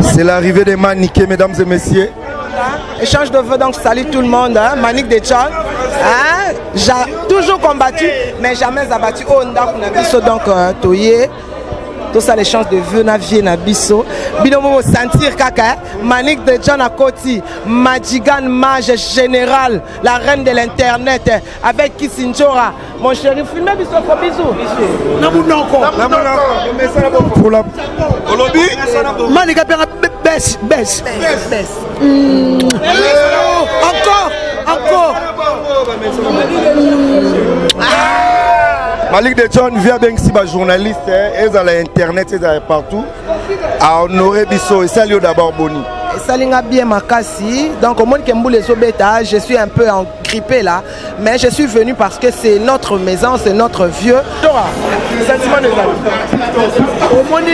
C'est l'arrivée des Maniqués, mesdames et messieurs. Échange de vœux, donc salut tout le monde, hein? Manique de Tchad. Hein? J'ai toujours combattu, mais jamais abattu. Oh, donc, Toye. Tout ça, les chances de vœux, na vie, na biso. Binomo sentir kaka, Manique de John à Koti, Majigan Mage Général, la reine de l'internet, avec Kissinjora. Mon chéri, filmez biso, bisous. Pour la Manique a baisse. Encore. Malik de John vient bien ici, journaliste, ils ont l'internet, ils sont partout. À honorer Bisso, et salut d'abord Boni. Salinga bien Makasi, donc au monde Kemboule Zobeta, je suis un peu grippé là, mais je suis venu parce que c'est notre maison, c'est notre vieux. Sentiment des amis. Au monde,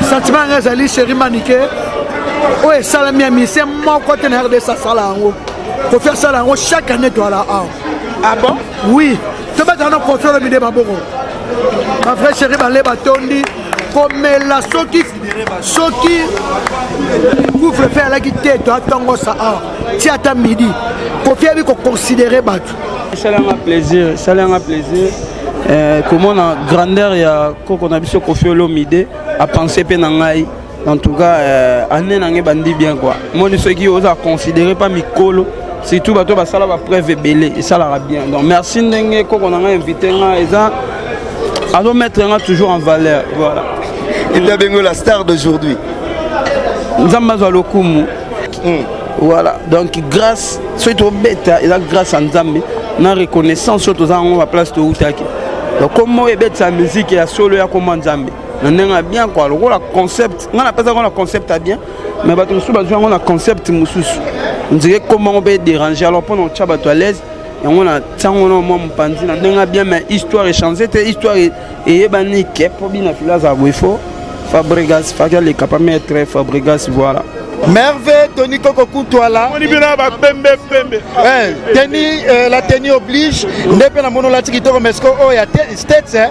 sentiment des amis, chéri Manique. Oui, Salami Ami, c'est mon côté de sa salle en haut. Pour faire ça en haut, chaque année, tu as là. Ah bon? Oui. Tu vas dans notre confiance de Baboro. Ma vraie chérie, Balé Batondi, comme la Soki, vous pouvez faire la guitare, tu attends ça. Tu attends midi. Pour faire qu'on considère Batou. Ça a un plaisir, comment on a grandeur, il y a qu'on a vu ce qu'on fait l'omide, à penser penangaï. En tout cas, année n'a bandi bien quoi. Moi, ceux qui osent considérer pas Mikolo. C'est tout, bateau, ça va preuve belé et ça l'ira bien. Donc merci Ndenge qu'on a invité et ça, alors mettre toujours en valeur. Voilà. Il est bien la star d'aujourd'hui. Nzamba Lokumu. Voilà. Donc grâce, surtout bêta, et là grâce à Nzambe, on a reconnaissance surtout ça on va place de Outaki. Donc comment est bête sa musique et à solo ya comment Nzambe. On a bien quoi. Le concept, on a pas ça qu'on a concept à bien, mais bateau sous besoin on a concept moussous. On dirait comment on peut déranger alors pendant que tu à l'aise et on a tant on a moins panzi on a bien mais histoire échangée histoire et banique pour bien filer à Wefo Fabregas Fagal les capables mettre Fabregas voilà. Merveille, Tony Kokoku, toi là. Teni, la tenue oblige. N'est pas la monolatique qui mais oh, il y a States, hein.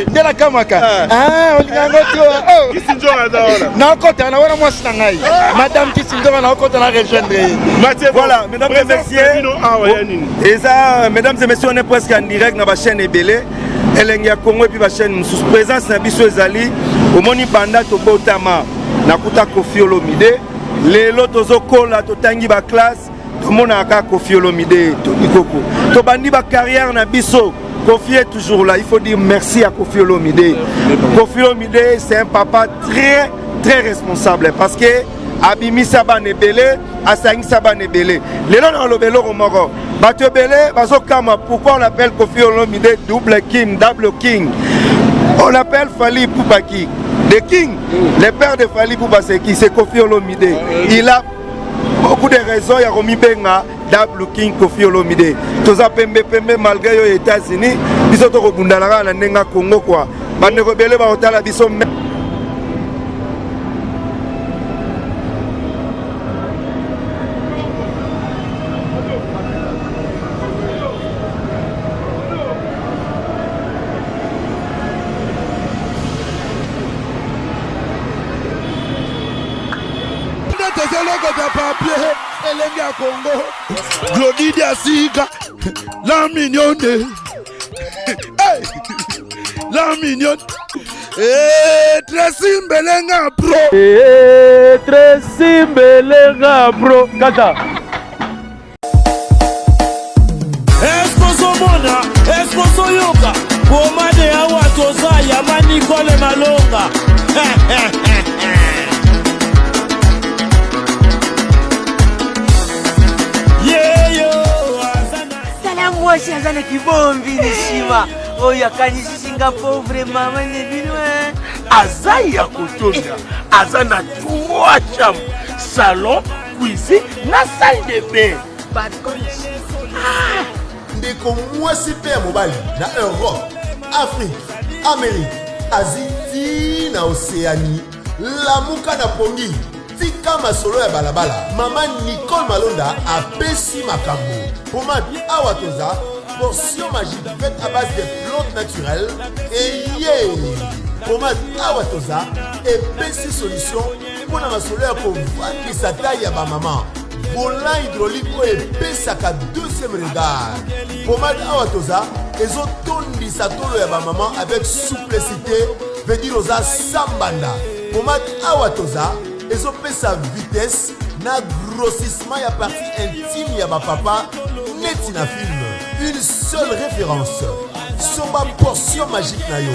De la Kamaka. Ah, on y a non, quand on a moi Sangai. Madame Kissindora, on a encore la rejoindre. Voilà, mesdames et messieurs. Et ça, mesdames et messieurs, on est presque en direct dans la chaîne Ebélé. Elengia Congo et puis la chaîne sous présence na biso ezali au moni banda to botama nakuta Koffi Olomide lelo tozo kola to tangi ba classe to mona ka Koffi Olomide to ikoko to bandi ba carrière na biso Koffi est toujours là. Il faut dire merci à Koffi Olomide. Koffi Olomide c'est un papa très responsable parce que Abimi Sabane Belé, Asangi Sabane Belé. Les gens dans le Bello Romoro. Bateau Belé, Bazo Kama. Pourquoi on appelle Koffi Olomide double king? On appelle Fali Poupaki. Le king, le père de Fali Poupaseki, c'est Koffi Olomide. Il a beaucoup de raisons. Il y a Romi Benga, double king Koffi Olomide. Toza Pembe malgré les États-Unis, ils ont rebondé na Nenga Congo quoi. Bande rebelle ba otala biso. Glody Diasiga, la mignonne, la mignonne, Tracy Mbelenga bro, Tracy Mbelenga bro, Kata. Esposo Mona, Esposo Yoka, Bomade Awa Toza, Yamani Kole Malonga. Moi je suis un qui bon vinishima. Oh ya kanisi Singapore vraiment manebino Azaya Kotonda, Azana 3 chambres, salon, cuisine, na salle de bain. Ndeko moi super mobile na Europe, Afrique, Amérique, Asie, na Océanie, la muka na pongi. Tika masolo ya balabala, Maman Nicole Malonda a pesi makambo. Pomade awatoza, portion magique faite à base de plantes naturelles et pommade Awatosa et PC solution pour la massoleur pour vendre sa taille à ma maman. Bolan hydraulique et pesaka deuxième regard. Pommade Awatosa et tondi sa tolo ya ba maman avec souplicité veut dire aux sambanda. Pommade Awatosa et sa vitesse na grossissement ya partie intime ya ba papa net na film. Une seule référence. Somba portion magique na yo.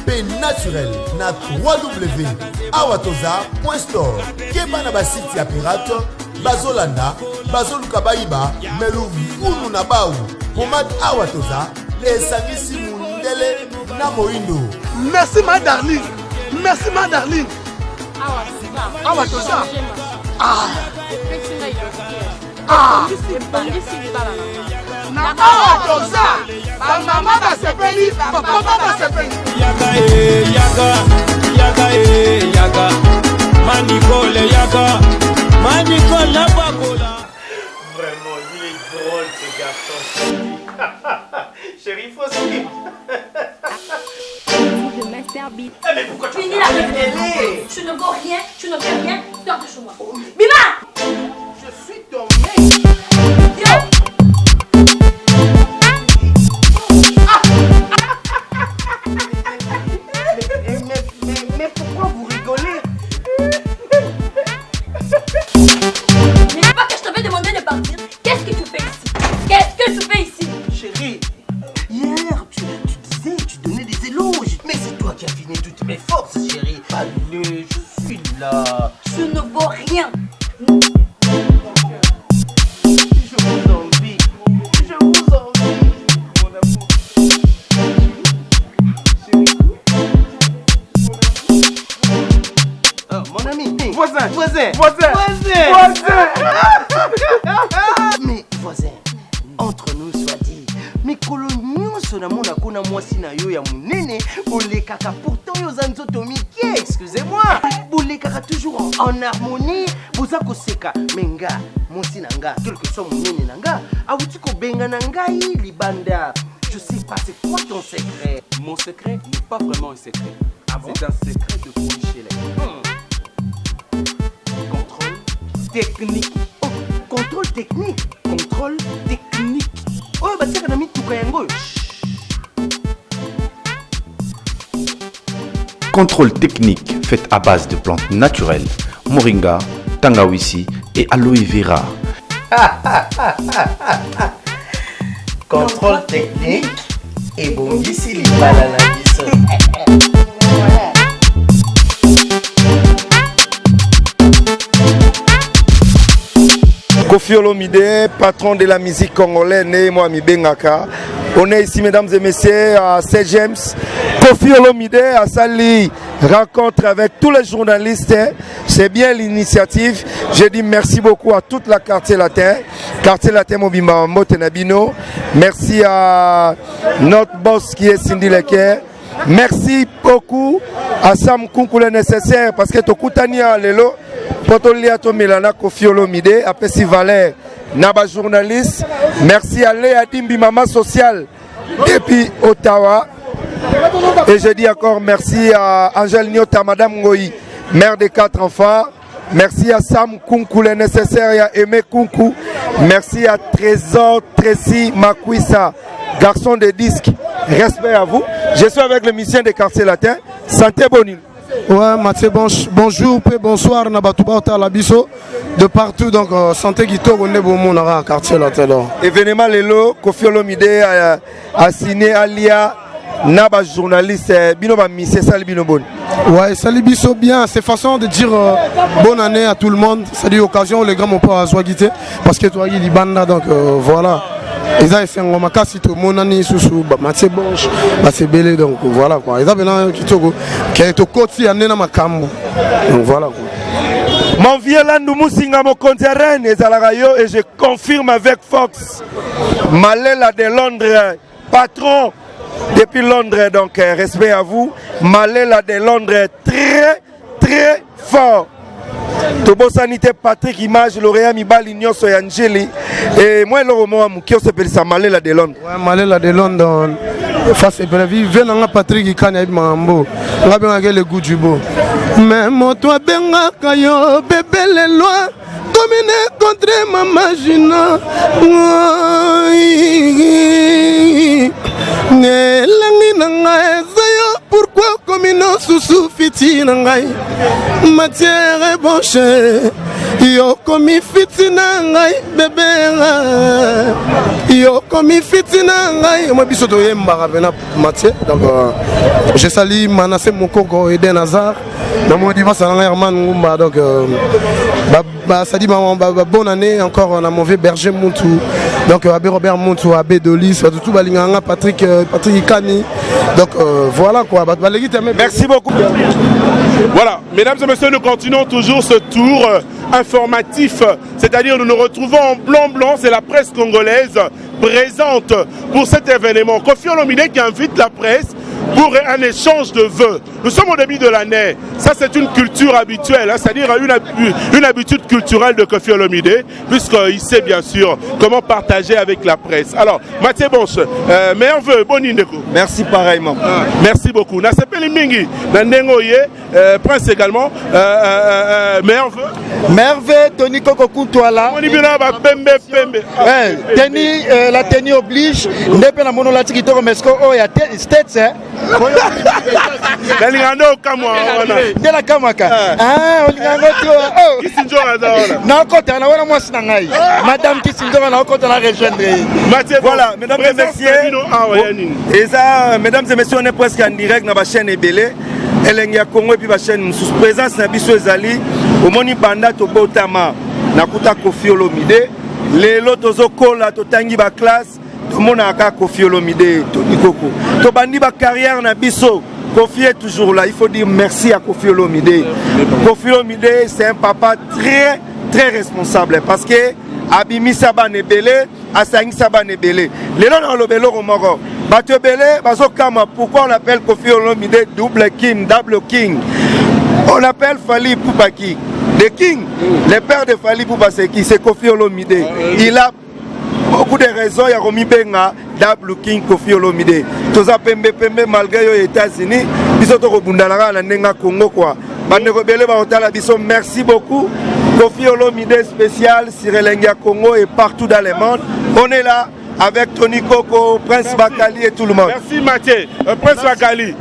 P naturel na www.awatosa.store. Keba na ba site ya pirate bazolanda bazoluka baiba melu vunu na bau. Pomade Awatosa esangisi mundele na moindo. Merci ma darling. Merci ma darling. Awatosa. Awatosa. Mama basepeli, papa basepeli. Yaga. Manicole yaga. Manicole la bagola. Vraiment, il est drôle ce garçon. Chérie, faut suivre. Mais pourquoi tu finis la réunion? Tu ne vaux rien, tu ne fais rien, sors de chez moi. Bima! Je suis ton mec. Mais pourquoi vous rigolez? Mais pas que je t'avais demandé de partir. Qu'est-ce que tu fais ici? Qu'est-ce que tu fais ici? Chérie, hier tu disais, tu donnais des éloges. Mais c'est toi qui as fini toutes mes forces, chérie. Allez, je suis là. Tu ne vaux rien. Je vous envie. Je vous envie. Mon amour. Oh, mon ami. Voisin. Mais voisin, entre nous soit dit, mais colonioso na mona kuna mwasi na yo ya munene, bolekaka pourtant yo za nzoto mike, excusez-moi, bolekaka toujours en harmonie, boza koseka menga, mwasi na nga, quel que soit munene na nga, awuti ko benga na ngai libanda. Je sais pas, c'est quoi ton secret? Mon secret n'est pas vraiment un secret. C'est un secret de Michel. Contrôle technique. Oh, contrôle technique. Contrôle technique. Oh, bah c'est qu'on a mis tout kayango. Contrôle technique fait à base de plantes naturelles, moringa, tangawizi et aloe vera. Contrôle technique et bon ici les bananes. Kofi Olomide, patron de la musique congolaise, né moi mi bengaka. On est ici, mesdames et messieurs, à Saint James. Kofi Olomide a sali rencontre avec tous les journalistes. C'est bien l'initiative. Je dis merci beaucoup à toute la quartier latin. Quartier latin Mobimba Motenabino. Merci à notre boss qui est Cindy Leker. Merci beaucoup à Sam Kunkule nécessaire parce que Tokutania Lelo. Potolia Tomilana Kofi Olomide, Apesi Valère, Naba journaliste. Merci à Léa Dimbi Mama Social depuis Ottawa. Et je dis encore merci à Angèle Nyota, Madame Ngoï, mère de 4 enfants. Merci à Sam Kunku, le nécessaire, et à Aimé Kunku. Merci à Trésor Tracy Makwissa, garçon de disque. Respect à vous. Je suis avec le musicien des quartiers latins. Santé Bonil. Ouais, Mathieu, bonjour, bonsoir, Nabatouba, Talabiso, de partout, donc santé Guito, on est bon, mon quartier latin. Événement Lelo, Kofi Olomide a signé Alia. Naba journaliste, Binoba Missé, Sali Binobon. Ouais, Sali Bisso bien, c'est façon de dire bonne année à tout le monde. C'est l'occasion où les grands m'ont pas Swagité, parce que toi, il y a banda, donc voilà. Et ça, c'est un makasi, tout mon année, sous Mathieu Bonche, c'est belé, donc voilà quoi. Et ça, maintenant, qui est au côté, année dans ma cambo. Donc voilà quoi. Mon vieux Landou Singa mon conterrain, et je confirme avec Fox, Malela de Londres, patron. Depuis Londres, donc respect à vous. Malela de Londres, très très fort. Tobosanité Patrick Image, lauréat Mibal Union Soyangeli. Et moi, le roman qui s'appelle ça Malela de Londres. Ouais, Malela de Londres. Face à Pélavi, venant Patrick Ikane Mambo. La bien le goût du beau. Mais moi, toi, benga kayo, bébé les lois. Dominer contre ma magina. Ne langi nanga ezayo. Pourquoi comme une sous fiti nangai. Matière est bonche. Yo komi fitina ngai bébé yo komi fitina ngai moi biso to yemba bena Mathieu donc je salue Manassé Mokoko et Eden Hazard dans mon dimanche à Herman Ngumba donc ça dit bonne année encore on a mauvais berger Moutou donc Abbé Robert Moutou Abbé Dolis tout balinganga Patrick Ikani donc voilà quoi merci beaucoup. Voilà, mesdames et messieurs, nous continuons toujours ce tour informatif, c'est-à-dire nous nous retrouvons en blanc-blanc, c'est la presse congolaise présente pour cet événement. Kofi Olomide qui invite la presse pour un échange de vœux. Nous sommes au début de l'année, ça c'est une culture habituelle, hein, c'est-à-dire une habitude culturelle de Kofi Olomide, puisqu'il sait bien sûr comment partager avec la presse. Alors, Mathieu Bonche, meilleurs vœux, bon indeko. Merci pareillement. Merci beaucoup. Nasepeli Mingi, Nandengoye, Prince également, meilleurs vœux. Merveille, Tony Koko Kuntwala. La tenue oblige. Nepe na mono la tikito mesko oh ya States hein. Dalingano kamwa wana. Ndela kamaka. Ah, olingango to. Oh. Kisinjo adaona. Na kota na wana mwasi na ngai. Madame Kisinjo na kota na rejoindre. Voilà, mesdames et messieurs. Et ça, mesdames et messieurs, on est presque en direct dans la chaîne Ebele. Elengia Congo et puis la chaîne sous présence na biso ezali. Omoni banda to botama. Nakuta Kofi Olomide. Lelo tozokola totangi ba classe tomona aka Kofi Olomide Tony Koko to bandi ba carrière na biso. Kofi est toujours là, il faut dire merci à Kofi Olomide. Kofi Olomide c'est un papa très très responsable parce que abimi saba nebele asangi saba nebele lelo na lobelo romoro bato belé bazokama. Pourquoi on appelle Kofi Olomide double king, on appelle Fally Poupaki The King, le père de Fally Poupaseki, c'est Kofi Olomide. Il a beaucoup de raisons. Il y a Romi Benga, Double King, Kofi Olomide. Toza pembe malgré les États-Unis, bisoto robundalaga na nenga Congo quoi. Bande rebelle ba otala biso, merci beaucoup. Kofi Olomide spécial sur Elengia Congo et partout dans le monde. On est là avec Tony Koko, Prince Bakali et tout le monde. Merci Mathieu. Prince Bakali,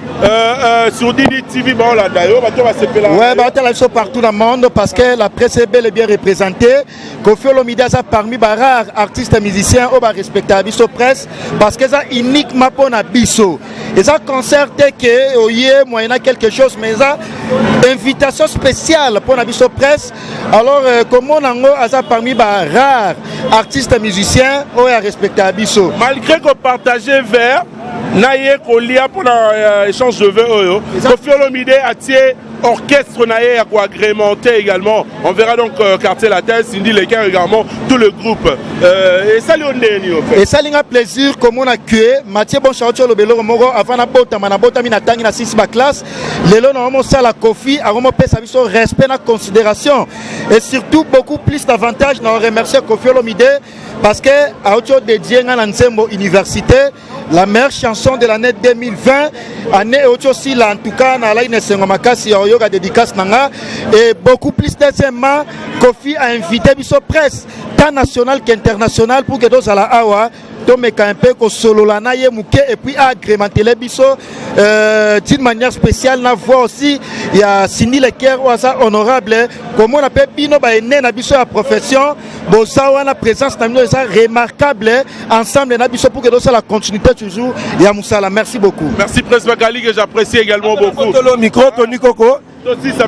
sur Didi TV, bon là d'ailleurs, on va se faire là. Ouais, bah on est partout dans le monde parce que la presse est bel et bien représentée. Kofi Olomide ça parmi les rares artistes et musiciens au respecter la biso presse parce que ça uniquement pour la biso. Et ça concert que oye moyennant quelque chose mais ça invitation spéciale pour la biso presse. Alors comment on a ça parmi les rares artistes et musiciens au respecter malgré qu'on partageait vers naye kolia pour l'échange de vœux Kofi Olomide a tiré orchestre naye à quoi agrémenter également. On verra donc quartier la tête Cindy Lequin également tout le groupe et ça lui et ça lui a plaisir comme on a cué Mathieu Bonchaocho Lobelo Moro avant na bota mina tangi na 6 ba classe lelo na mo sala Kofi a mo pesa biso respect na considération et surtout beaucoup plus d'avantages na remercier Kofi Olomide parce que a auto dédié à Nsembo Université la meilleure chanson de l'année 2020 année aussi là en tout cas na la Inesengo Makasi yoga dédicace nanga et beaucoup plus deuxièmement Kofi a invité biso presse tant national qu'international pour que dos à la awa tomeka un peu ko solo la na ye muke et puis agrémenter les biso d'une manière spéciale na voix aussi il y a Cindy Lequin ou ça honorable comme on appelle bino ba ene na biso la profession bon ça wana présence na bino ça remarquable ensemble na biso pour que dos la continuité toujours ya musala. Merci beaucoup. Merci Prince Bakali que j'apprécie également beaucoup. Le micro Tony Koko aussi ça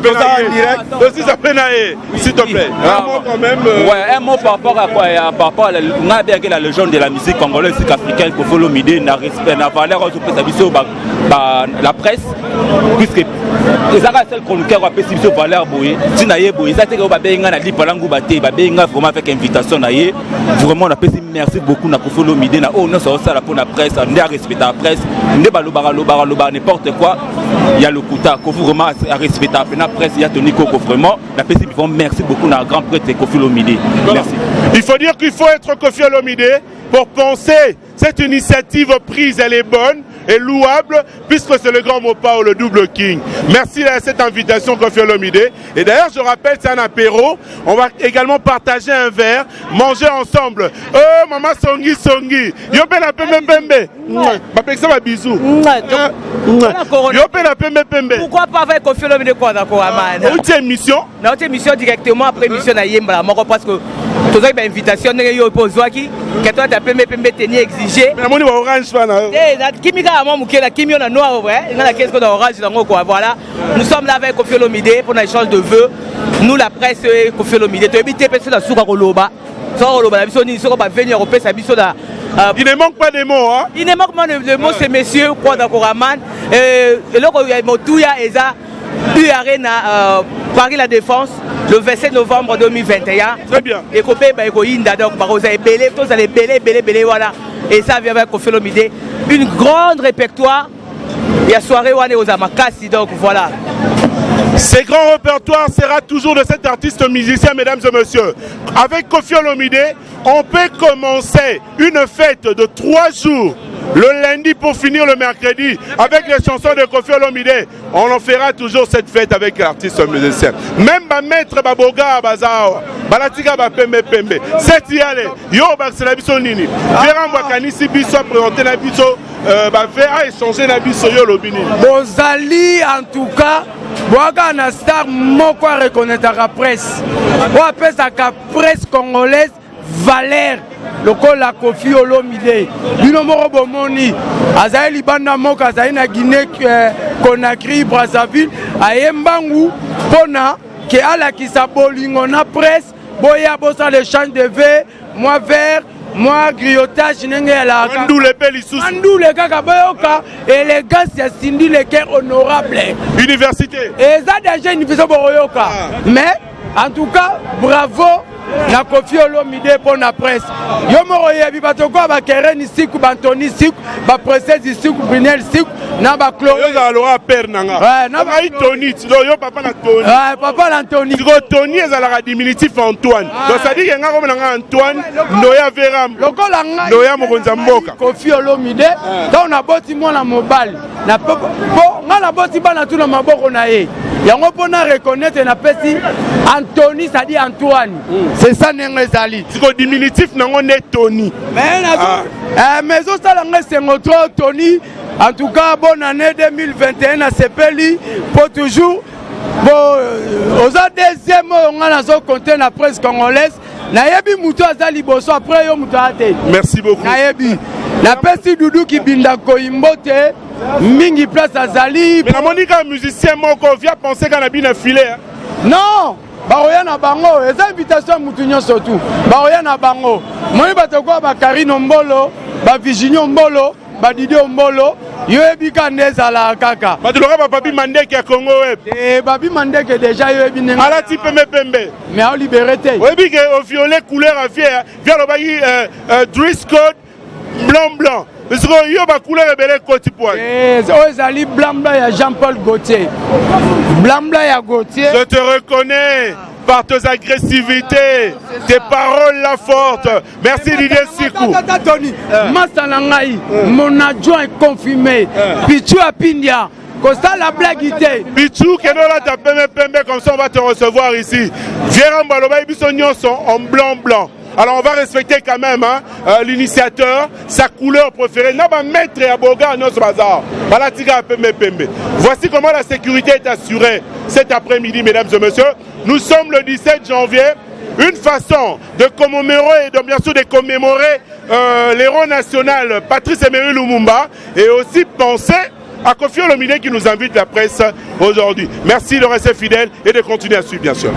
peut naer s'il te plaît un mot quand même ouais un mot par rapport à quoi par rapport à la légende de la musique congolaise africaine Kofi Olomide na respect na valeur au pesa biso la presse puisque les arts celles chroniqueurs a pesa biso valeur boye tina ye boye ça c'est que ba benga na lipalangu baté ba benga vraiment avec invitation na ye vraiment on a pesa merci beaucoup na Kofi Olomide na oh non ça pour la presse on a respecté la presse ne ba loba n'importe quoi il y a le Kouta, Kofi vraiment à respecter la presse, il y a Tony Koko vraiment. La presse, merci beaucoup à grand prêtre Kofi Olomide. Merci. Il faut dire qu'il faut être Kofi Olomide pour penser cette initiative prise, elle est bonne et louable puisque c'est le grand Mopao, le double king. Merci à cette invitation Kofi Olomide. Et d'ailleurs, je rappelle, c'est un apéro. On va également partager un verre, manger ensemble. Oh, maman Songi Songi. Yopé la pembe pembe. Bapeksa ma bisou. Yopé la pembe pembe. Pourquoi pas avec Kofi Olomide quoi d'accord Amana? Où est émission? Notre émission directement après émission na Yemba. Moi parce que tu as une invitation yo pozwaki que toi ta pembe pembe tenir exigé. Mais moi ni orange fan. Eh, na kimika amo mukela kimio na noir vrai. Il y a qu'est-ce qu'on a orange dans quoi voilà. Nous sommes là avec Kofi Olomide pour un échange de vœux. Nous la presse Kofi Olomide. Tu habites personne à Souka Koloba. Il ne manque pas de mots, hein? Il ne manque pas de mots, c'est monsieur Kwa Dakoraman. Et là, il y a Motouya Eza, Arena, Paris La Défense, le 27 novembre 2021. Très bien. Et Kopé, Inda, donc, vous avez belé, tous allez belé, voilà. Et ça vient avec Kofi Olomide. Une grande répertoire. Il y a soirée où on est aux Amakasi, donc voilà. Ce grand répertoire sera toujours de cet artiste musicien, mesdames et messieurs. Avec Kofi Olomide, on peut commencer une fête de 3 jours. Le lundi pour finir le mercredi avec les chansons de Kofi Olomide. On en fera toujours cette fête avec l'artiste musicien. Même ma maître Baboga Bazao, Balatika Bapembe Pembe. C'est y aller. Yo Baxela Biso Nini. Vera Mwakani si Biso présenté na Biso. Vera échanger na Biso Yo Lobini. Bozali en tout cas. Boaga na star moko reconnaître la presse. On appelle ça la presse congolaise valeur. Lokola Kofi Olomide. Bino moko bomoni. Azaï Libanda moka azaï na Guinée Conakry Brazzaville. Ayembangu pona ke ala ki sa bolingo na presse. Boya bosa l'échange de verre, moi vert. Moi, griotage, Andou le Pélissus. Andou le Kakaboyoka, élégance, il y a Cindy le cœur honorable. Université. Et ça, déjà, une vision Boroyoka. Mais, en tout cas, bravo, la Kofi Olomide pour la presse. Yo moroye, bibatoko, ba Keren ici, Bantoni ici, ba Princesse ici, Brunel ici, na ba Chloé. Yo zaloa père nanga. Ouais, na ba Tony, yo papa na Tony. Ouais, papa na Tony. Tiko Tony ezalaka diminutif Antoine. Donc ça dit que nga comme nanga Antoine, Noya Veram. Lokola nga. Noya mokonza mboka. Kofi Olomide, donc na boti mwana mobile. Na po nga na boti bana tout na maboko na ye. Yango pona reconnaître na pesi Anthony, ça dit Antoine. C'est ça Nengezali. C'est diminutif nango ne Tony. Mais ça c'est notre Tony. En tout cas, bonne année 2021 à Sepeli pour toujours. Bon, aux deuxième on a la compté la presse congolaise. Nayebi muto azali boso après yo muto ate. Merci beaucoup. Nayebi. La pesi Doudou qui binda koimbote. Mingi place azali. Mais la Monica musicien moko vient penser qu'on a bien filé. Non. Baroya na bango, les invitations mutunyo surtout. Baroya na bango. Moi batoko ba Karino Mbolo, ba Virginie Mbolo, ba Didier Mbolo, yoebi kaneza la kaka. Ba tulora ba Babi Mandeke à Congo web. Babi Mandeke déjà yoebi nenga. Ala ti pembe. Mais on libéreté. Oyebi que au violet couleur à fier, vient le bagi dress code blanc. Mais ce que yo ba couleur ebele koti poil. Ezali blanc ya Jean-Paul Gaultier. Blanc ya Gaultier. Je te reconnais par tes agressivités, tes paroles la fortes. Merci Didier Sikou. Tony, Massalangaï, mon adjoint est confirmé. Pichou Apindia. Comme ça la blague était. Pichou, qui est là, ta pembe, comme ça on va te recevoir ici. Viens en baloba, ils sont en blanc. Alors on va respecter quand même l'initiateur, sa couleur préférée. N'a pas mettre à Boga dans ce bazar. Voici comment la sécurité est assurée cet après-midi, mesdames et messieurs. Nous sommes le 17 janvier. Une façon de commémorer, bien sûr de commémorer l'héros national Patrice Emery Lumumba et aussi penser à Kofi Olomide qui nous invite la presse aujourd'hui. Merci de rester fidèle et de continuer à suivre, bien sûr.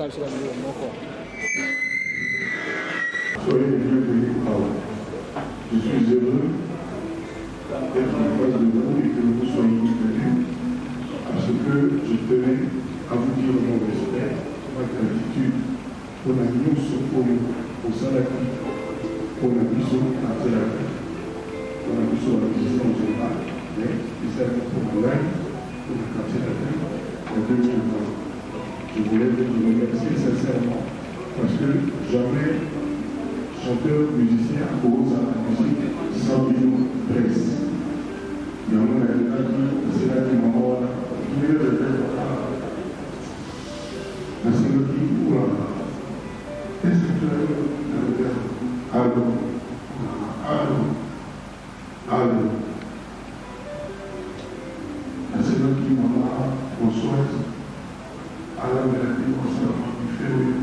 Soyez les bienvenus au travail. Je suis heureux d'être en face de vous et que vous soyez venus parce que je tenais à vous dire mon respect, ma gratitude pour la mission au Salaki, pour la mission à Télaki, pour la mission à la mission au Général, mais spécialement pour mon live, pour le quartier d'affaires, en 2020. Je voulais vous remercier sincèrement parce que jamais chanteur, musicien, cause à la musique, 100 millions presse. Il y a un c'est là qui m'a mort. Il y a le la synonie ou la. Est-ce que tu as le verbe? Allô. La synonie m'a mort, bonsoir. À la mélodie, bonsoir, du février.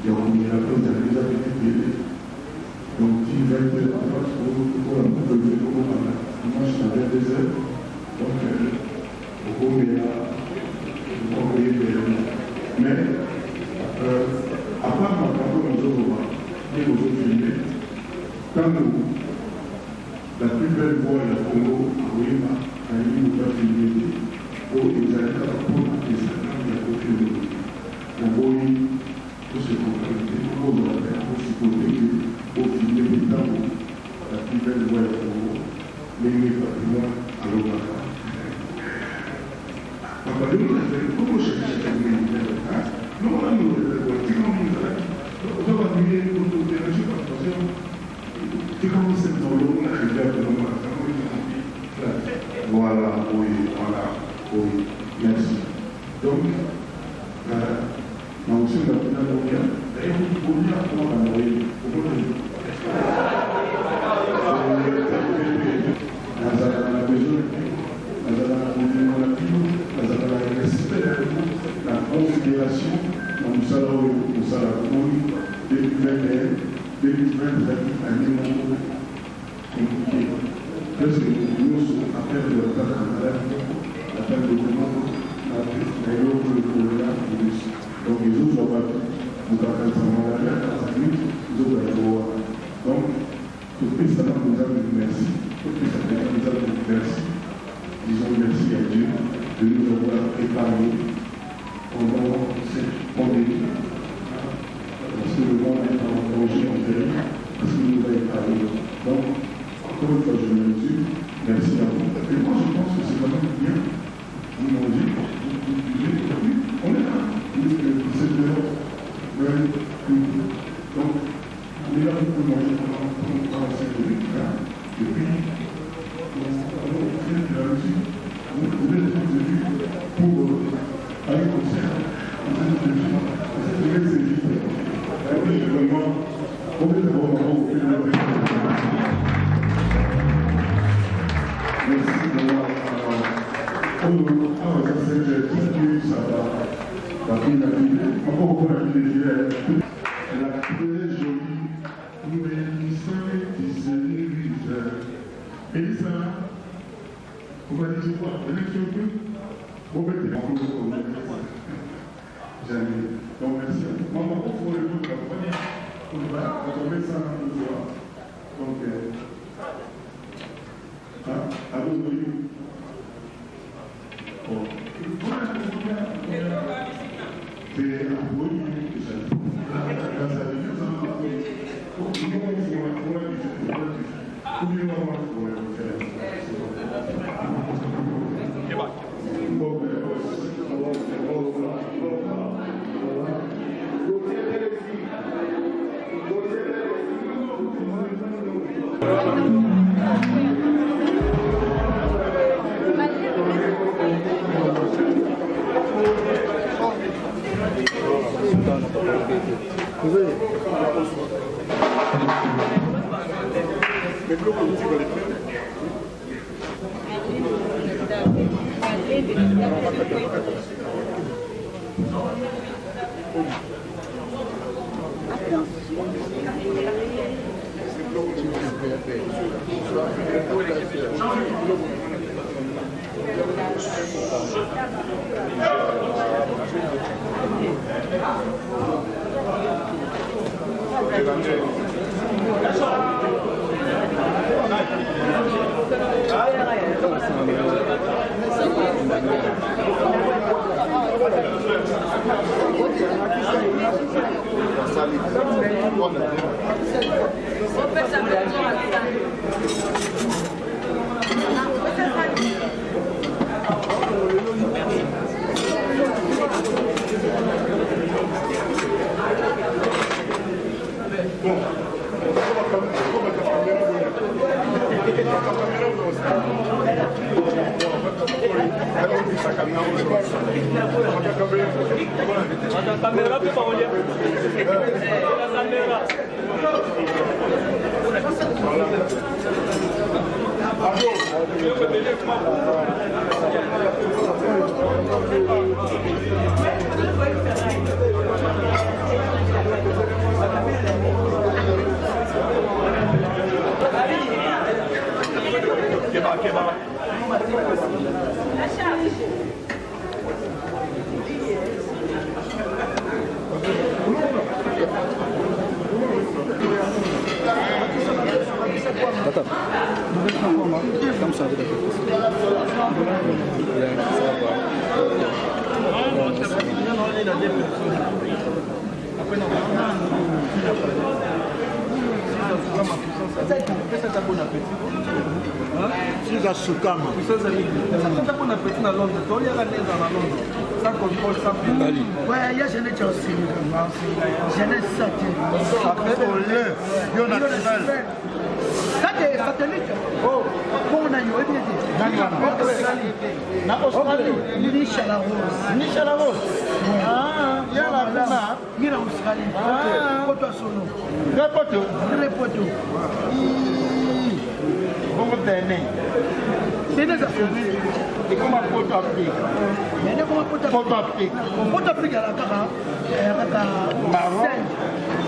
Il y a un peu déjà été. Donc, il va être pour la boucle de l'eau, moi je t'avais des ailes, donc au gros, il y a envoyé des ailes. Mais, à part ma parole aux autres et aux autres filmés, quand nous, la plus belle voix de la Congo, Aouima, a eu une voix filmée, où ils allaient à la peau des certains de la côté de l'eau. On voit tout ce qu'on a fait, pour nous faire, pour se protéger. Au fil des temps, la plus belle voix est pour vous, l'aimé patrimoine à l'Obaka. Papa, nous avons comment chercher cette militaire? Nous avons nous révolter comme nous avons. Nous avons appuyé pour nous déranger par façon. Tu commences à dans l'eau, on a fait bien de nous. Voilà, oui, merci. Donc, ma aussi, la finale au bien. D'ailleurs, vous pouvez apprendre à mourir. La considération dans le salon au Salakoui, 2020, année compliquée. Parce que nous sommes après le retard en l'appel de demande, le coronavirus. Donc les autres sont battus. Nous avons fait un les autres ont donc, tout le ça nous a dit merci. Tout le ça nous a dit merci. Disons merci à Dieu de nous avoir épargnés pendant cette pandémie. Parce que le monde est en danger en terre, parce qu'il nous a épargnés. Donc, encore une fois, je me dis merci à vous. Et moi, je pense que c'est vraiment bien. Vous m'en dites, on est là. C'est même donc, on est là pour manger pendant 5 minutes, et puis, on fait de la musique, on est des vues pour aller au concert, on fait des vues, et puis, vraiment, on fait d'abord on fait de la musique. Merci d'avoir, ça c'est tout, ça va. Encore la très jolie Mélissa qui s'élise. Mélissa, vous m'avez dit quoi? Élection plus? Bon, ben, t'es encore jamais. Donc, merci. Maman, il faut le bout de la première. On va tomber ça le soir. Donc, à vous de lui. Bon. C'est un bon minute que ça fait. Dans sa vie, ça va faire. Attention.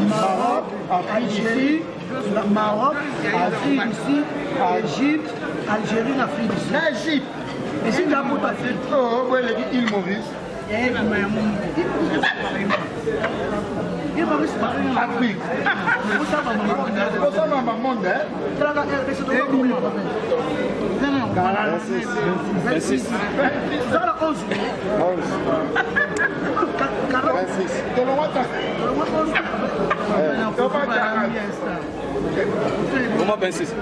Maroc, Algérie, Maroc, Afrique ici, Égypte, Algérie, Afrique ici. L'Égypte. Et c'est la botte Afrique. Oh, oui, l'île Maurice. Afrique. Comment 26?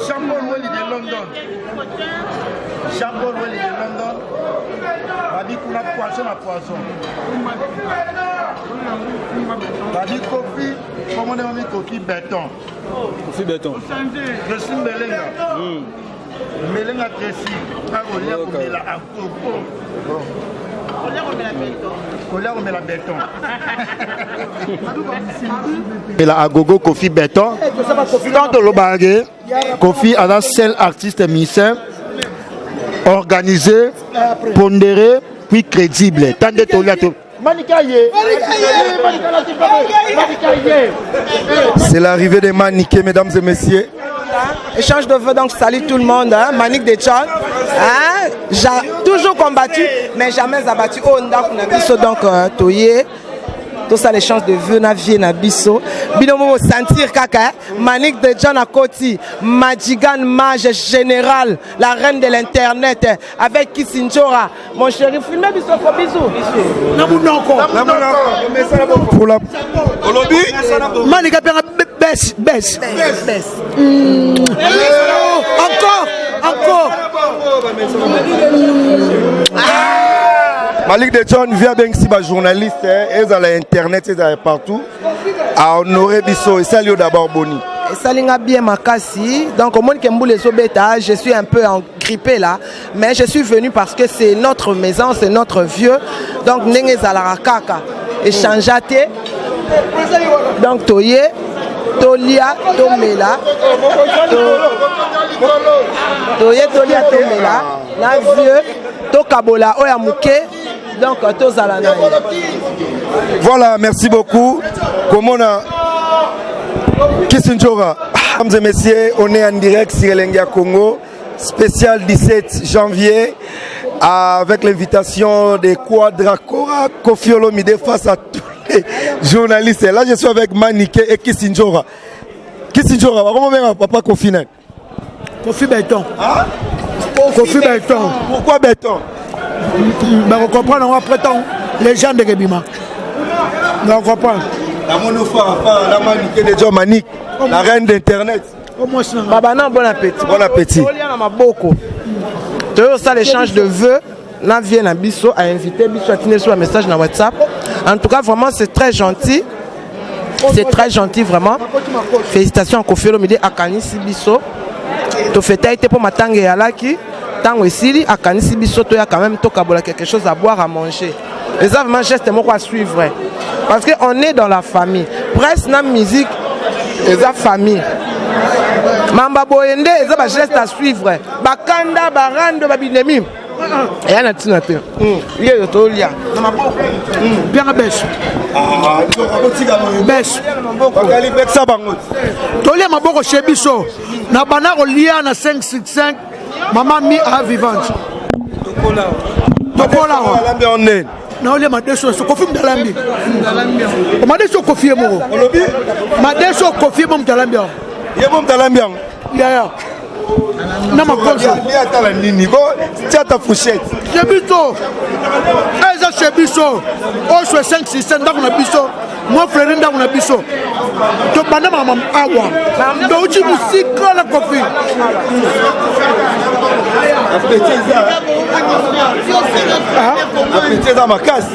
Jean-Paul Welly de London. Jean-Paul Welly de London. Badi kuna poisson à poisson. Badi coffee, comment on dit coquille béton. Coffee béton. Je suis Melenga. Melenga Tracy. À coco. Et là, à gogo Kofi Béton. Quand le bagage, Kofi est un seul artiste musicien organisé, pondéré, puis crédible. Tant de toilettes. C'est l'arrivée des Maniqués, mesdames et messieurs. Échange de vœux, donc salut tout le monde, hein? Manique de Tchad. Hein? J'ai toujours combattu, mais jamais abattu. Oh, donc Toye. tout ça les chances de vœux na vie na biso binomo sentir kaka Manique de John Akoti Majigan Mage Général la reine de l'internet avec Kissinjora mon chéri filmez biso ko bisou pour la Olobi Manika pera baisse encore Malik de John vient bien ici, journaliste, ils ont l'internet, ils ont partout. À honorer Bisso, et salut d'abord Boni. Et salinga bien makasi. Donc au monde qui mboule les bêta, je suis un peu grippé là, mais je suis venu parce que c'est notre maison, c'est notre vieux. Donc nenge zalarakaka et changeate. Donc toye, tolia, tomela. Toye, tolia, tomela. La vieux, tokabola, oyamuke. Donc, voilà, merci beaucoup. Comme on a Kissinjora, mesdames et messieurs, on est en direct sur Elengia Congo, spécial 17 janvier, avec l'invitation de Quadracora Koffi Olomide face à tous les journalistes. Là, je suis avec Manique et Kissinjora. Kissinjora, comment on papa Koffi Nek? Koffi Béton. Koffi Béton. Pourquoi Béton? On comprend, on prétend les gens de Rebima. On comprend. La monophore, la Manique de John Manique, la reine d'internet. Baba non, bon appétit. Bon appétit. Tu as ça l'échange de vœux. N'a vient à Bisso à inviter Bisso à tenir sur un message dans WhatsApp. En tout cas, vraiment, c'est très gentil. C'est très gentil, vraiment. Félicitations à Koffi Olomide à Kanisi Bisso. Tu fais taïté pour ma tangue et alaki. Tango ici, à Kanisi Bisso, tu as quand même quelque chose à boire, à manger. Et ça, vraiment, geste moi à suivre. Parce qu'on est dans la famille. Presque dans la musique, et la famille. Mamba Boyende, et ça, geste à suivre. Bakanda, Barando, Babinemi. Et un atinateur. Il y a le tolia. Bien à Bèche. Bèche. Tolia m'a beaucoup chez Bisso. Na banaro lia na 565. Maman mi à vivante. Tokola. Na ole ma deso so Koffi Mdalambi. Ma deso Koffi mo. Ma deso Koffi mo Mdalambi. Yebo Mdalambi. Ya. Na makonza. Ni atala nini ko tiata fourchette. Chebiso. Eza chebiso. O so 565 ndako na biso. Moi frère ndako na biso. To bana mama awa. Do uchi musika la Koffi. Appétit dans ma case.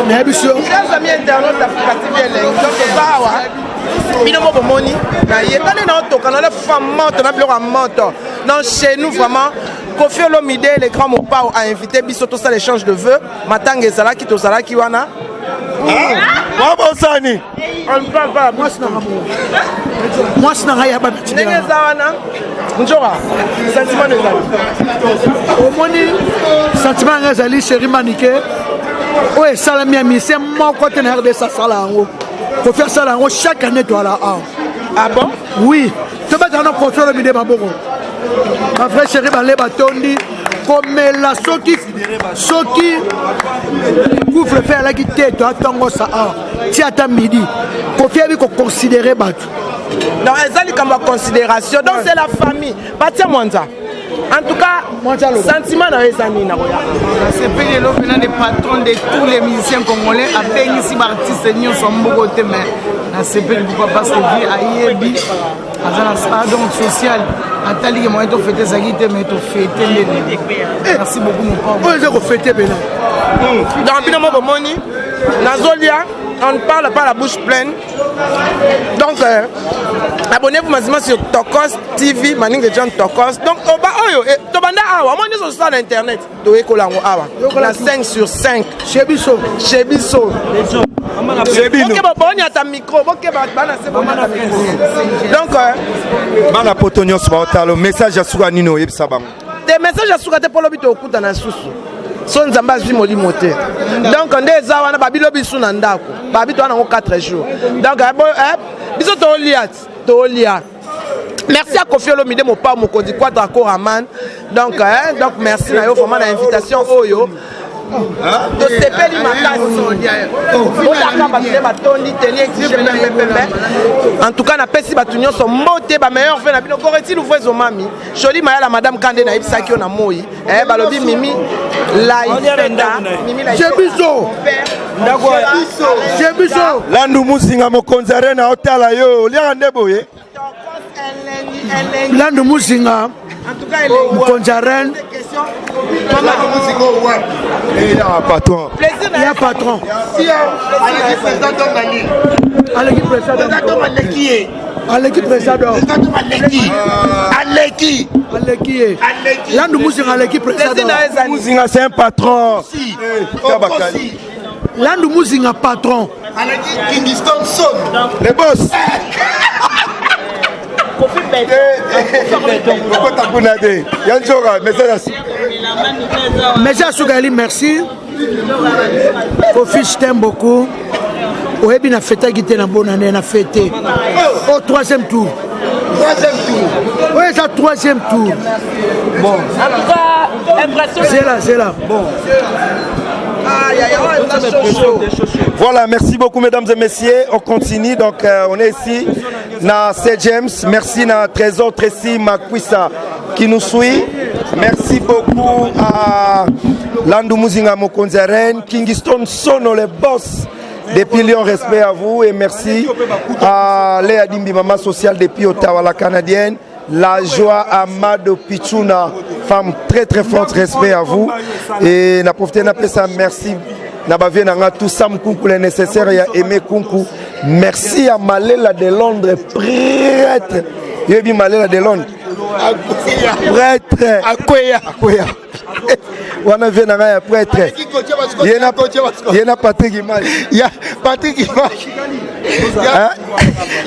Mais biso. Les amis internautes applicatifs donc bawa. Binomo bomoni na yetane na otoka na la femme morte na blora morte. Donc chez nous vraiment Koffi Olomide les grands mopao a invité biso tout ça l'échange de vœux matanga ezala ki tozala ki wana. Bravo Sani. On parle pas moi c'est na amour. Moi c'est na ya ba petit. Ndenge za wana. Njora. Sentiment ezali. Omoni sentiment ezali chéri Manique. Ouais, salami ami c'est mon côté na RDC sala ngo. Faut faire ça là chaque année toi là. Ah bon? Oui. Tu vas dans Koffi Olomide baboko. Ma frère chéri balé batondi comme la soki couvre faire la guitare toi tango ça ti ata midi Koffi abi ko considérer batu. Donc ezali comme considération donc c'est la famille. Batia Mwanza. En tout cas, sentiment dans les années. C'est payé l'opinion des patrons de tous les musiciens congolais. Après, ici, les artistes nous sommes beaucoup de mais c'est payé pourquoi parce que vie a yebi, à donc social, à tali que moi tu fêter ça qui te met tu fêter. Merci beaucoup mon père. On est fêter bien. Dans le moment moni, Nazolia, on ne parle pas la bouche pleine. Donc abonnez-vous massivement sur Tokos TV, Manique de John Tokos. Donc oba oyo, tobanda awa, moi nous sur internet. Doé kolango awa. La 5 sur 5. Chebiso. Ok, bon, on y a ta micro. Ok, donc, Mana Potonio Sbaotalo, message à Souganino et Sabam. Des messages à Sougate pour l'objet au coup dans la sous. Son zamba zimoli moté. Donc, on est zawana babilo bisu nandako. Babito en 4 jours. Donc, biso to liat. Merci à Koffi Olomide mon père mon codi Quadracora man. Donc merci na yo vraiment l'invitation oyo. tosepeli makasi otaka batule batondi teni exige na pembe. En tout cas napesi bato nyonso mbote bameilleur ve na bino koreti luvre ezomami joli mayala madame Kande na yebisaki yo na moi balobi mimi Jebiso Landu Muzinga mokonzi arena otala yo liaka nde boye Landu Muzinga mokonzi arena patron. Il y a patron. Aleki président. Aleki. Landu Muzinga Aleki président. Muzinga c'est un patron. Landu Muzinga patron. Kingston Son. Les boss. Message Sougali, merci. Kofi, je t'aime beaucoup. Oyebi na fête qui était na bonne année, na fêté. Au troisième tour. Oui, c'est le troisième tour. Bon. En tout cas, impressionnant. C'est là. Bon. Voilà, merci beaucoup mesdames et messieurs. On continue, donc on est ici na C. James. Merci na Trésor Tracy Makwissa qui nous suit. Merci beaucoup à Landu Muzinga Mokonzaren, Kingston Sono le boss. Depuis Lyon, respect à vous et merci à Léa Dimbi, maman sociale depuis Ottawa, la canadienne. La joie Amado Pichuna, femme très très forte, respect à vous. Et n'a profité n'a ça, merci. N'a pas vu n'a tout ça m'kunku les nécessaires et à aimer kunku. Merci à Malela de Londres, prêtre. Il y a Malela de Londres. Prêtre. Akoya. On a vu un prêtre. Il y a Patrick Image. Il y a Patrick Image.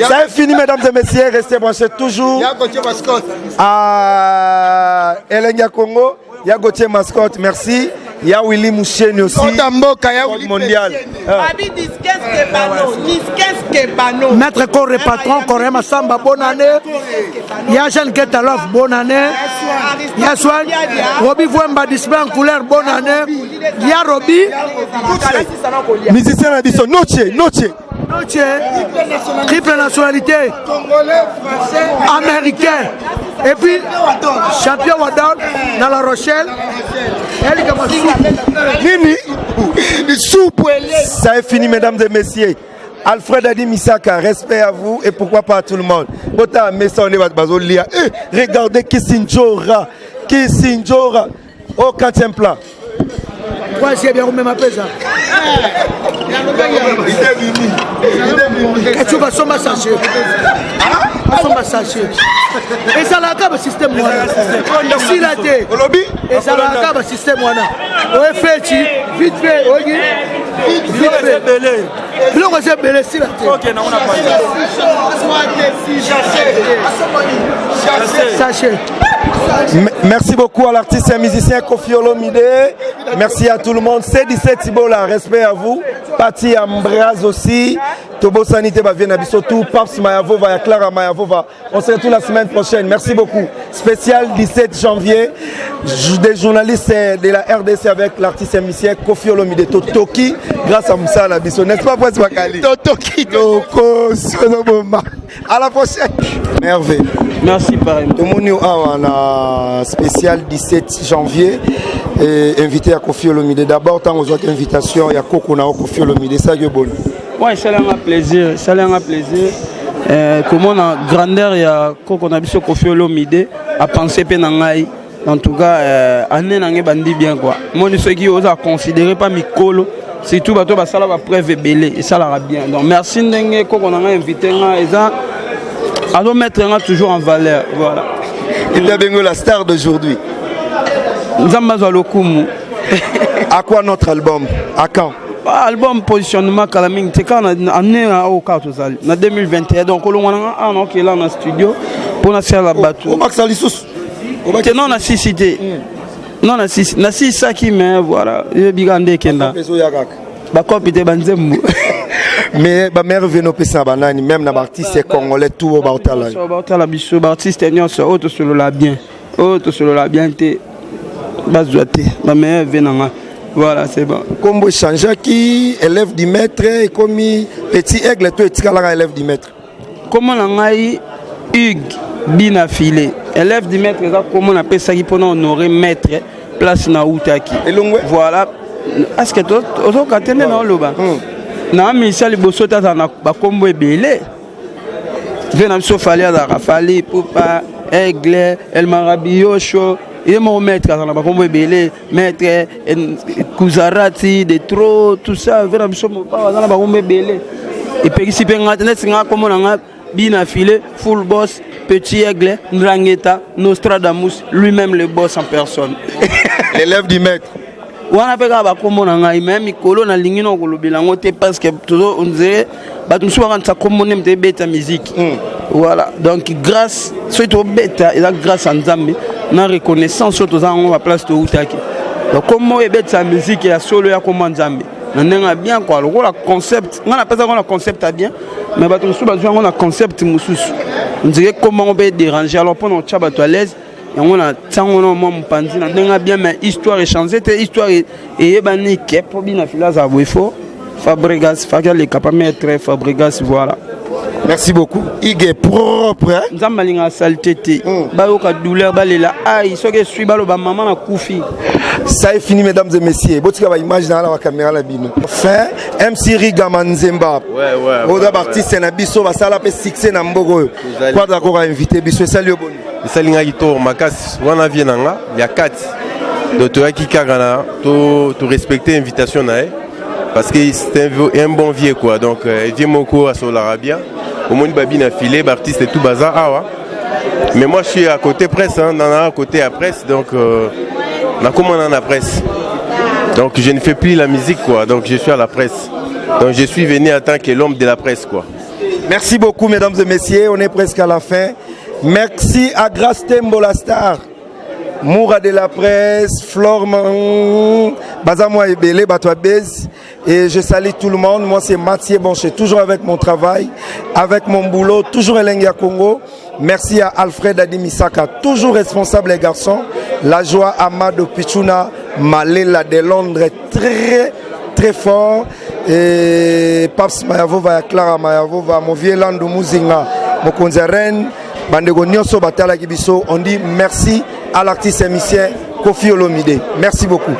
Ça est fini, mesdames et messieurs. Restez branchés toujours à Elenia Congo. Il y a Gauthier Mascotte, merci. Il y a Willy Moucheni aussi. Mondial. Maître Corps patron, Corée Massamba, bonne année. Il y a Jean Ketalov, bonne année. Il y a Swan, Roby Vouemba display en couleur, bonne année. Il y a Roby. Musicien Addison, Noche. Triple nationalité. Congolais, français, américain. Et puis, champion Wadon dans La Rochelle. Ça est fini, mesdames et messieurs. Alfred Adi Misaka, respect à vous et pourquoi pas à tout le monde. Regardez Kissinjora. Au 4e plat. Ouais, c'est bien, même appelle ça. Tu vas sommer sachet. Et ça l'a qu'à le système. Si la tête. Et ça l'a qu'à le système. On fait vite fait. Vite fait. L'on va belé si la tête. Sachet. Merci beaucoup à l'artiste et musicien Kofi Olomide. Merci à tout le monde. C17 Tibola, respect à vous. Pati Ambraz aussi. Tobo Sanité va venir à tout. Paps Mayavova, Clara Mayavova. On se retrouve la semaine prochaine. Merci beaucoup. Spécial 17 janvier. Des journalistes de la RDC avec l'artiste et musicien Kofi Olomide. Totoki, grâce à Moussa Labisso. N'est-ce pas, Bois Bakali? Totoki, Toko, Sonoboma. À la prochaine. Merveille. Merci, pareil. On a spécial 17 janvier. Et invité à Kofi Olomide. D'abord, tant aux autres invitations, il y a Coco Nao Kofi Olomide. Ça, c'est bon. Oui, ça a un plaisir. Ça a un plaisir. Comme on a grandeur, il y a Coco Nabiso Kofi Olomide à penser Penangaï. En tout cas, année n'a bandi bien quoi. Moi, ceux qui osent considérer pas Mikolo, c'est tout bateau, ça va preuve belé et ça l'ira bien. Donc merci Ndenge Coco n'a invité et ça. Alors mettre toujours en valeur. Voilà. Il a bien la star d'aujourd'hui. À quoi notre album? À quand? Album positionnement Kalaming, c'est quand on est au cas en 2021. Donc on est là dans le studio pour nous faire la bateau. Non, on a six cités. Non, on a six sacs, mais voilà. Je vais gagner Kenda. Mais ma mère vient au Pessa Banani, même dans l'artiste congolais, tout au Bautala. L'artiste est bien, autre sur le bien. Autre sur le bien, ma mère vient Voilà, c'est bon. Combo Chanjaki, élève du maître, et comme petit aigle, toi, tu es élève du maître. Comment on a eu Hugues Binafilé, élève du maître, comment on appelle ça pour honorer maître, place na Outaki. Voilà. Est-ce que tu as entendu dans le bas? Na Michel Bossota na Bakombo Ebele. Venam Sofali à Rafali, Poupa, Aigle, El Marabiocho. Il est mon maître dans Bakombo Ebele, maître Kouzarati, de trop, tout ça. Venam Somopa dans Bakombo Ebele. Et puis ici, comment on a Binafilé, full boss, petit aigle, Ndrangeta, Nostradamus, lui-même le boss en personne. L'élève du maître. On a fait comme on a même Mikolo na lingino kolobelango te parce que toujours on dirait ba tu sois rentre comme on aime te bêta musique. Voilà, donc grâce surtout bêta et là grâce à Nzambe na reconnaissance surtout ça on va place de Outaki. Donc comment est bêta musique et la solo ya comme Nzambe. On a bien quoi le concept, on a pas ça on a concept à bien mais ba tu sois on a concept mususu. On dirait comment on peut déranger alors pendant tchaba to à l'aise. On a tant on a bien mais histoire est changée histoire et banique pour bien filas à Wefo Fabregas Fagal les capables très Fabregas voilà. Merci beaucoup. Il est propre. Nzambalinga saleté. Bayoka douleur balela aïe so que suis balo ba maman na koufi. Ça est fini mesdames et messieurs. Botika ba image dans la caméra la bino. Enfin MC Riga Manzemba. Ouais. Oda artiste na biso ba sala pe succès na mbogo. Quoi d'accord invité biso salut bon. Salinga ito makas wana vienanga ya 4. Donc tu as qui kagana to respecter l'invitation na parce que c'est un bon vieux quoi. Donc Dieu moko à Solarabia. Au moins babi na filé artiste et tout bazar awa. Mais moi je suis à côté presse hein, dans la côté à presse donc on a comment dans la presse. Donc je ne fais plus la musique quoi. Donc je suis à la presse. Donc je suis venu en tant que l'homme de la presse quoi. Merci beaucoup mesdames et messieurs, on est presque à la fin. Merci à Grace Tembo la star. Moura de la presse, Florman, Bazamoa Ebele, Batoa Bez. Et je salue tout le monde. Moi, c'est Mathieu Bonché, toujours avec mon travail, avec mon boulot, toujours Elengia Congo. Merci à Alfred Adimisaka, toujours responsable les garçons. La joie Amado Pichuna, Malela de Londres, très fort. Et Paps Mayavova, Clara Mayavova, mon vieux Landou Mouzinga, Mokonzaren, Bandego Nyoso Batala Gibiso. On dit merci à l'artiste émissien Kofi Olomide. Merci beaucoup.